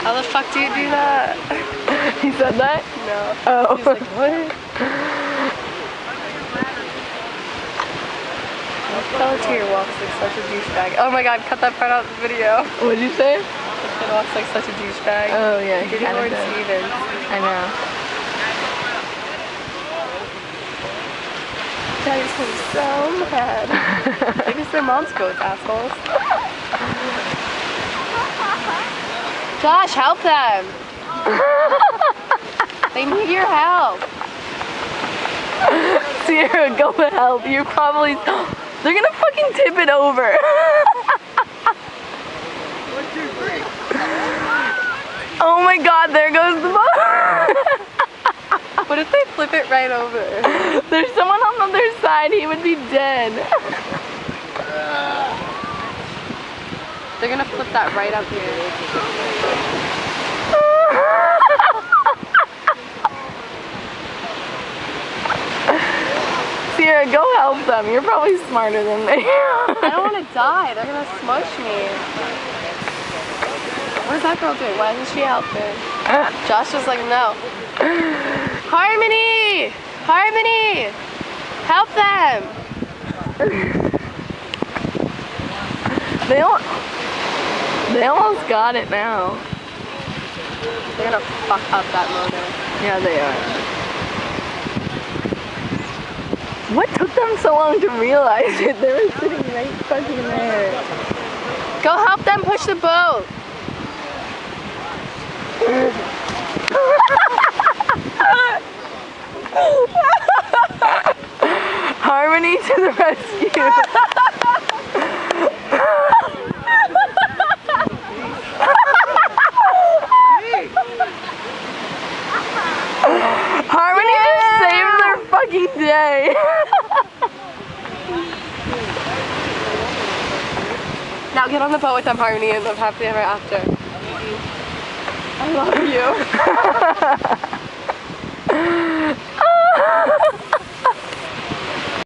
How the fuck do you do that? He said that? No. Oh. He's like, what? Pelletier walks like such a douchebag. Oh my god, cut that part out of the video. What'd you say? This kid walks like such a douchebag. Oh yeah, he You're kinda Lord did. Stevens. I know. Daddy's gonna be so mad. Maybe it's their mom's goats, assholes. Josh, help them! They need your help. Sierra, go help. You're probably... They're gonna fucking tip it over. 1, 2, 3. Oh my god, there goes the ball. What if they flip it right over? There's someone on the other side, he would be dead. They're gonna flip that right up here. Sierra, go help them. You're probably smarter than they. I don't want to die. They're gonna smush me. What is that girl doing? Why isn't she helping? Josh was like, no. Harmony! Harmony! Help them! They almost got it now. They're gonna fuck up that motor. Yeah, they are. What took them so long to realize it? They were sitting right fucking there. Go help them push the boat! Harmony to the rescue! Harmony just saved their fucking day! Now get on the boat with them, Harmony, and live happily ever after. I love you.